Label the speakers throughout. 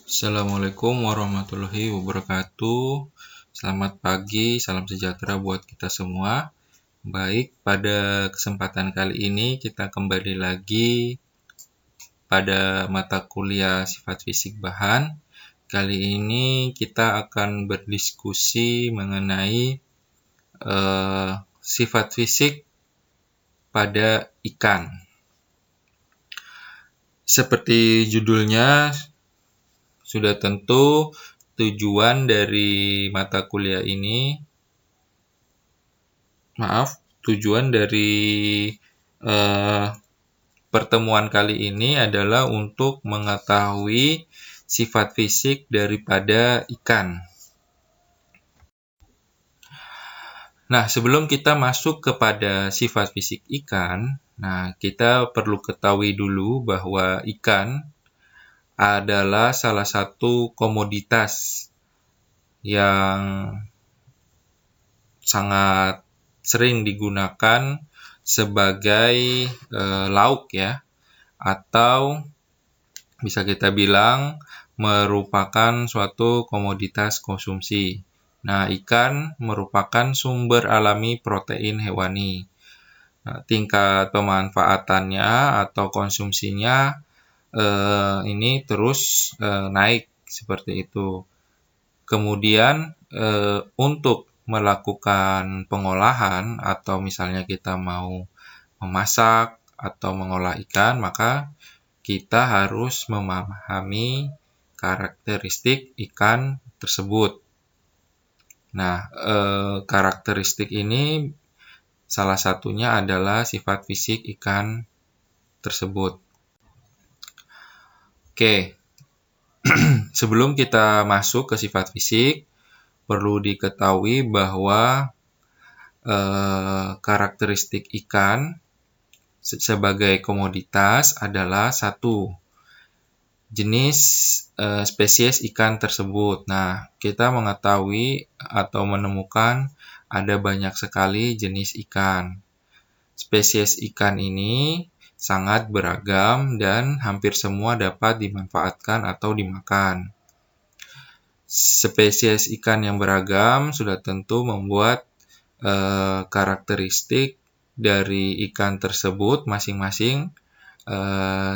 Speaker 1: Assalamualaikum warahmatullahi wabarakatuh. Selamat pagi, salam sejahtera buat kita semua. Baik, pada kesempatan kali ini kita kembali lagi pada mata kuliah sifat fisik bahan. Kali ini kita akan berdiskusi mengenai sifat fisik pada ikan. Seperti judulnya, sudah tentu tujuan dari mata kuliah ini, tujuan dari pertemuan kali ini adalah untuk mengetahui sifat fisik daripada ikan. Nah, sebelum kita masuk kepada sifat fisik ikan, kita perlu ketahui dulu bahwa ikan adalah salah satu komoditas yang sangat sering digunakan sebagai lauk ya, atau bisa kita bilang merupakan suatu komoditas konsumsi. Nah, ikan merupakan sumber alami protein hewani. Tingkat pemanfaatannya atau konsumsinya ini terus naik seperti itu. Kemudian untuk melakukan pengolahan atau misalnya kita mau memasak atau mengolah ikan, maka kita harus memahami karakteristik ikan tersebut. Nah, karakteristik ini salah satunya adalah sifat fisik ikan tersebut. Oke, sebelum kita masuk ke sifat fisik, perlu diketahui bahwa karakteristik ikan sebagai komoditas adalah satu, jenis spesies ikan tersebut. Nah, kita mengetahui atau menemukan ada banyak sekali jenis ikan. Spesies ikan ini sangat beragam dan hampir semua dapat dimanfaatkan atau dimakan. Spesies ikan yang beragam sudah tentu membuat karakteristik dari ikan tersebut masing-masing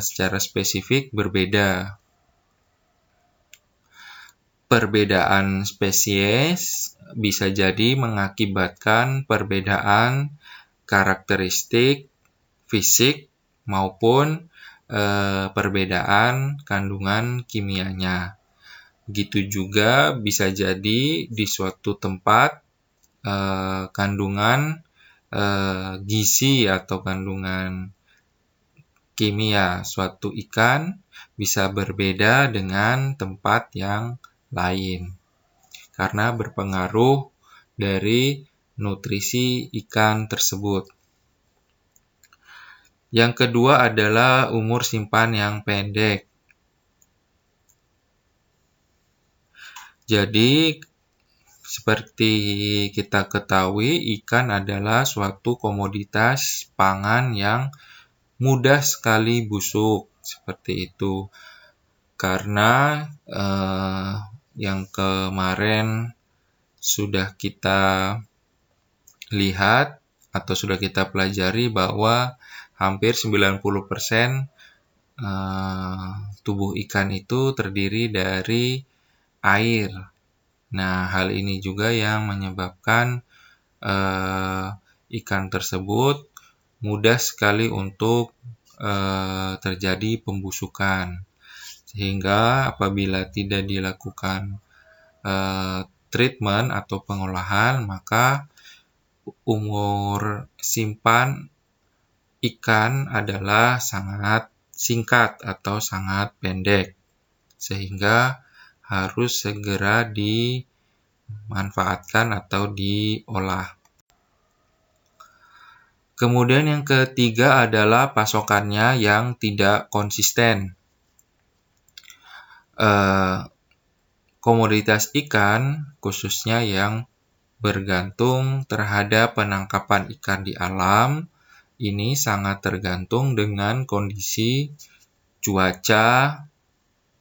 Speaker 1: secara spesifik berbeda. Perbedaan spesies bisa jadi mengakibatkan perbedaan karakteristik fisik maupun perbedaan kandungan kimianya. Begitu juga bisa jadi di suatu tempat kandungan gizi atau kandungan kimia suatu ikan bisa berbeda dengan tempat yang lain karena berpengaruh dari nutrisi ikan tersebut. Yang kedua adalah umur simpan yang pendek. Jadi, seperti kita ketahui, ikan adalah suatu komoditas pangan yang mudah sekali busuk, seperti itu. Karena yang kemarin sudah kita lihat atau sudah kita pelajari bahwa hampir 90% tubuh ikan itu terdiri dari air. Nah, hal ini juga yang menyebabkan ikan tersebut mudah sekali untuk terjadi pembusukan. Sehingga apabila tidak dilakukan treatment atau pengolahan, maka umur simpan ikan adalah sangat singkat atau sangat pendek. Sehingga harus segera dimanfaatkan atau diolah. Kemudian yang ketiga adalah pasokannya yang tidak konsisten. Komoditas ikan, khususnya yang bergantung terhadap penangkapan ikan di alam, ini sangat tergantung dengan kondisi cuaca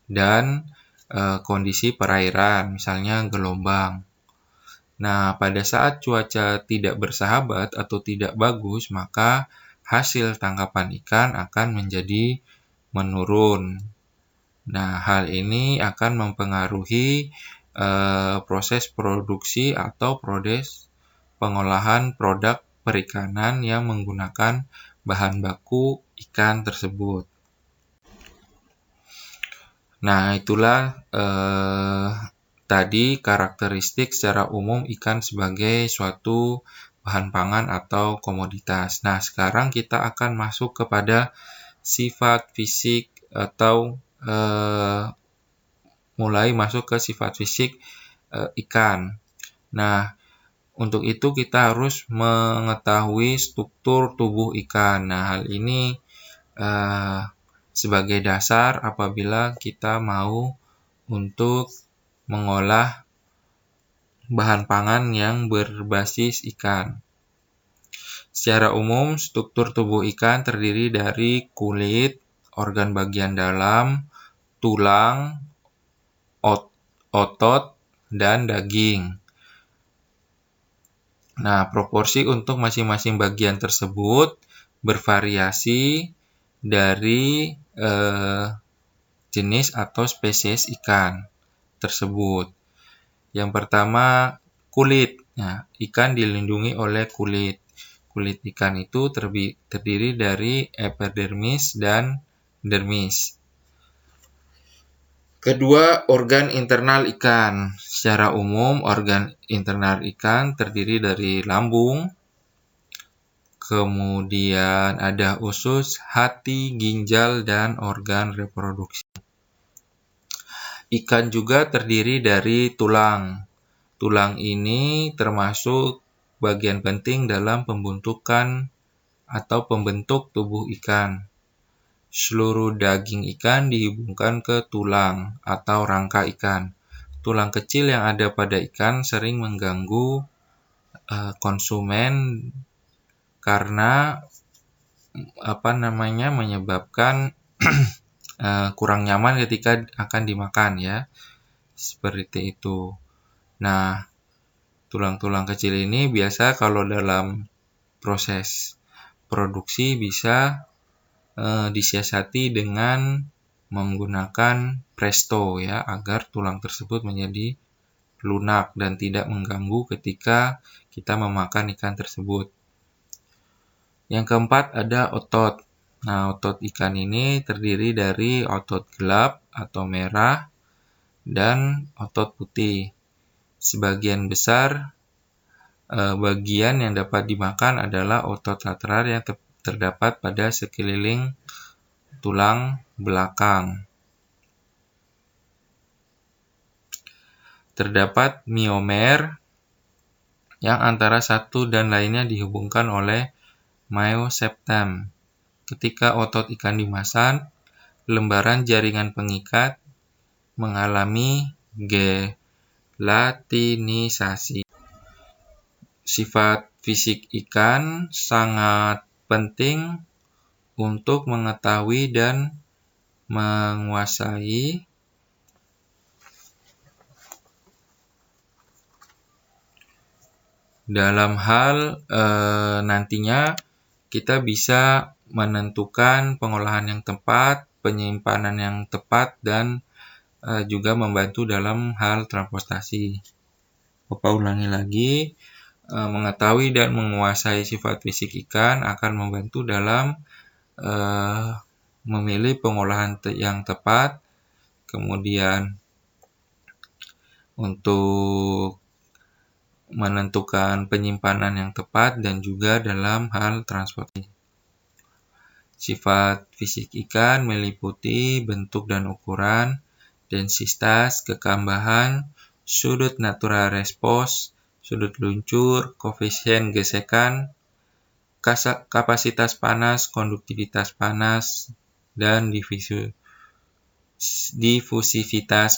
Speaker 1: dan kondisi perairan, misalnya gelombang. Nah, pada saat cuaca tidak bersahabat atau tidak bagus, maka hasil tangkapan ikan akan menjadi menurun. Nah, hal ini akan mempengaruhi proses produksi atau proses pengolahan produk perikanan yang menggunakan bahan baku ikan tersebut. Nah, itulah tadi karakteristik secara umum ikan sebagai suatu bahan pangan atau komoditas. Nah, sekarang kita akan masuk kepada sifat fisik atau mulai masuk ke sifat fisik ikan. Nah, untuk itu kita harus mengetahui struktur tubuh ikan. Nah, hal ini sebagai dasar apabila kita mau untuk mengolah bahan pangan yang berbasis ikan. Secara umum, struktur tubuh ikan terdiri dari kulit, organ bagian dalam, tulang, otot, dan daging. Nah, proporsi untuk masing-masing bagian tersebut bervariasi dari jenis atau spesies ikan tersebut. Yang pertama, kulit. Nah, ikan dilindungi oleh kulit. Kulit ikan itu terdiri dari epidermis dan dermis. Kedua, organ internal ikan. Secara umum, organ internal ikan terdiri dari lambung, kemudian ada usus, hati, ginjal, dan organ reproduksi. Ikan juga terdiri dari tulang. Tulang ini termasuk bagian penting dalam pembentukan atau pembentuk tubuh ikan. Seluruh daging ikan dihubungkan ke tulang atau rangka ikan. Tulang kecil yang ada pada ikan sering mengganggu konsumen karena menyebabkan kurang nyaman ketika akan dimakan ya. Seperti itu. Nah, tulang-tulang kecil ini biasa kalau dalam proses produksi bisa disiasati dengan menggunakan presto ya, agar tulang tersebut menjadi lunak dan tidak mengganggu ketika kita memakan ikan tersebut. Yang keempat ada otot. Nah, otot ikan ini terdiri dari otot gelap atau merah dan otot putih. Sebagian besar bagian yang dapat dimakan adalah otot lateral yang terdapat pada sekeliling tulang belakang. Terdapat myomer yang antara satu dan lainnya dihubungkan oleh myoseptum. Ketika otot ikan dimasak, lembaran jaringan pengikat mengalami gelatinisasi. Sifat fisik ikan sangat penting untuk mengetahui dan menguasai dalam hal nantinya kita bisa menentukan pengolahan yang tepat, penyimpanan yang tepat, dan juga membantu dalam hal transportasi. Bapak ulangi lagi, mengetahui dan menguasai sifat fisik ikan akan membantu dalam memilih pengolahan yang tepat, kemudian untuk menentukan penyimpanan yang tepat, dan juga dalam hal transportasi. Sifat fisik ikan meliputi bentuk dan ukuran, densitas, kekambahan, sudut natural response, sudut luncur, koefisien gesekan, kapasitas panas, konduktivitas panas, dan difusivitas.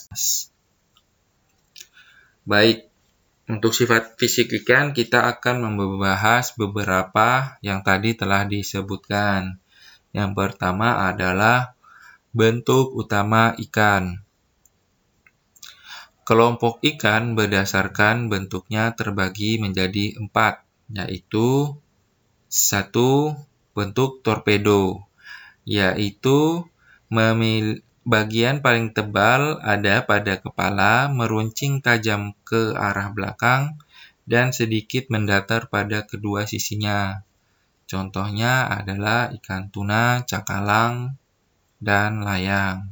Speaker 1: Baik, untuk sifat fisik ikan kita akan membahas beberapa yang tadi telah disebutkan. Yang pertama adalah bentuk utama ikan. Kelompok ikan berdasarkan bentuknya terbagi menjadi 4, yaitu 1. Bentuk torpedo, yaitu bagian paling tebal ada pada kepala, meruncing tajam ke arah belakang, dan sedikit mendatar pada kedua sisinya. Contohnya adalah ikan tuna, cakalang, dan layang.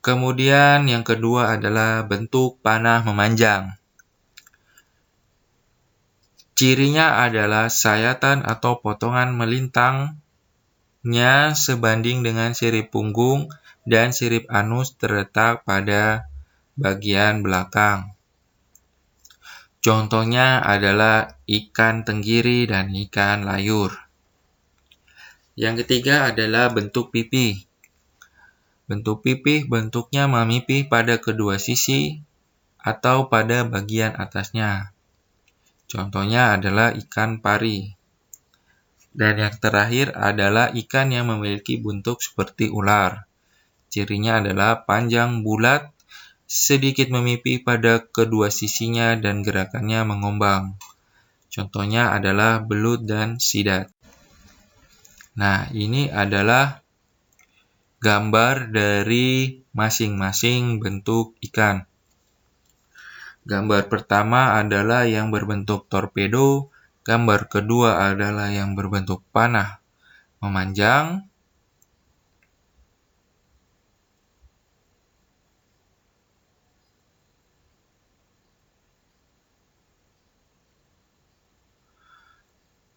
Speaker 1: Kemudian yang kedua adalah bentuk panah memanjang. Cirinya adalah sayatan atau potongan melintangnya sebanding dengan sirip punggung dan sirip anus terletak pada bagian belakang. Contohnya adalah ikan tenggiri dan ikan layur. Yang ketiga adalah bentuk pipih. Bentuk pipih bentuknya memipih pada kedua sisi atau pada bagian atasnya. Contohnya adalah ikan pari. Dan yang terakhir adalah ikan yang memiliki bentuk seperti ular. Cirinya adalah panjang bulat, sedikit memipih pada kedua sisinya dan gerakannya mengombang. Contohnya adalah belut dan sidat. Nah, ini adalah gambar dari masing-masing bentuk ikan. Gambar pertama adalah yang berbentuk torpedo, gambar kedua adalah yang berbentuk panah memanjang,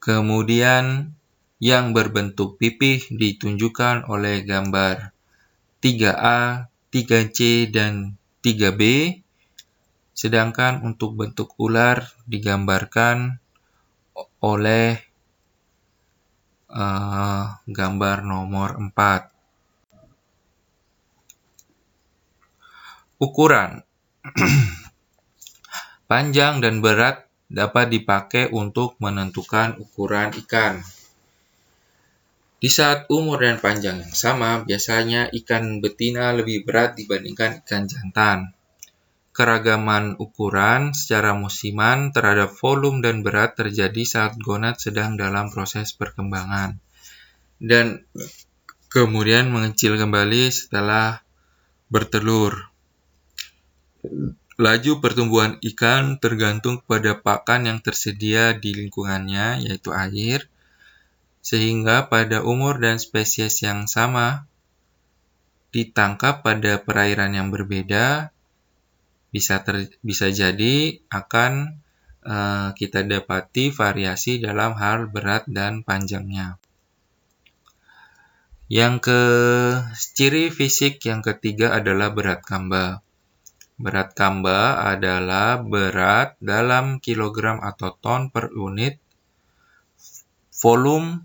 Speaker 1: kemudian yang berbentuk pipih ditunjukkan oleh gambar 3A, 3C, dan 3B. Sedangkan untuk bentuk ular digambarkan oleh gambar nomor 4. Ukuran. Panjang dan berat dapat dipakai untuk menentukan ukuran ikan. Di saat umur dan panjang yang sama, biasanya ikan betina lebih berat dibandingkan ikan jantan. Keragaman ukuran secara musiman terhadap volume dan berat terjadi saat gonad sedang dalam proses perkembangan dan kemudian mengecil kembali setelah bertelur. Laju pertumbuhan ikan tergantung pada pakan yang tersedia di lingkungannya, yaitu air, sehingga pada umur dan spesies yang sama ditangkap pada perairan yang berbeda, bisa jadi akan kita dapati variasi dalam hal berat dan panjangnya. Ciri fisik yang ketiga adalah berat kamba. Berat kamba adalah berat dalam kilogram atau ton per unit volume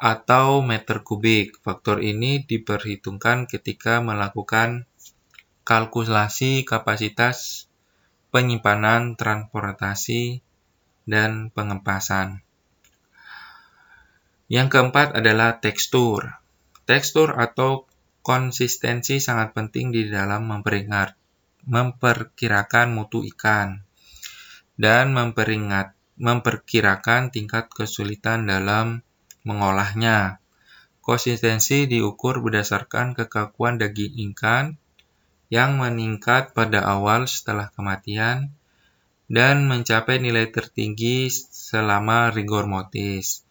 Speaker 1: atau meter kubik. Faktor ini diperhitungkan ketika melakukan kalkulasi kapasitas penyimpanan, transportasi, dan pengepasan. Yang keempat adalah tekstur. Tekstur atau konsistensi sangat penting di dalam memperkirakan mutu ikan dan memperkirakan tingkat kesulitan dalam mengolahnya. Konsistensi diukur berdasarkan kekakuan daging ikan yang meningkat pada awal setelah kematian dan mencapai nilai tertinggi selama rigor mortis.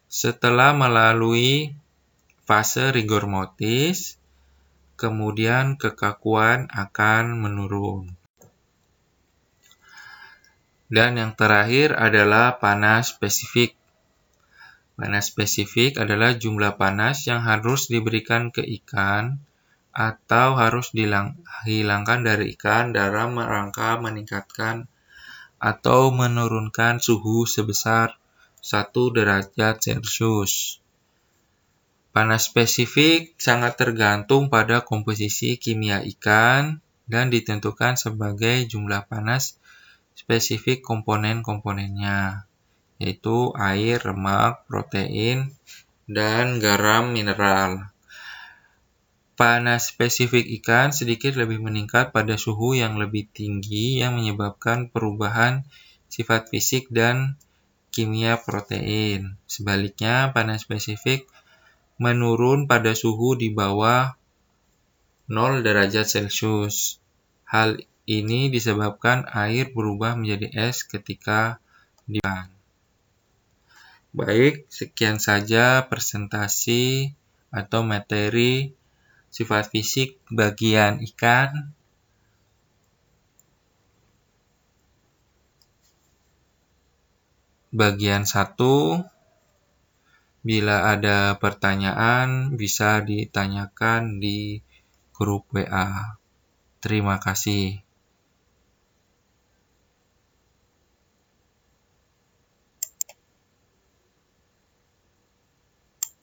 Speaker 1: Setelah melalui fase rigor mortis, kemudian kekakuan akan menurun. Dan yang terakhir adalah panas spesifik. Panas spesifik adalah jumlah panas yang harus diberikan ke ikan atau harus dihilangkan dari ikan dalam rangka meningkatkan atau menurunkan suhu sebesar 1 derajat Celcius. Panas spesifik sangat tergantung pada komposisi kimia ikan dan ditentukan sebagai jumlah panas spesifik komponen-komponennya, yaitu air, lemak, protein, dan garam mineral. Panas spesifik ikan sedikit lebih meningkat pada suhu yang lebih tinggi yang menyebabkan perubahan sifat fisik dan kimia protein. Sebaliknya, panas spesifik menurun pada suhu di bawah 0 derajat Celcius. Hal ini disebabkan air berubah menjadi es ketika dipanas. Baik, sekian saja presentasi atau materi sifat fisik bagian ikan. Bagian 1. Bila ada pertanyaan, bisa ditanyakan di grup WA. Terima kasih.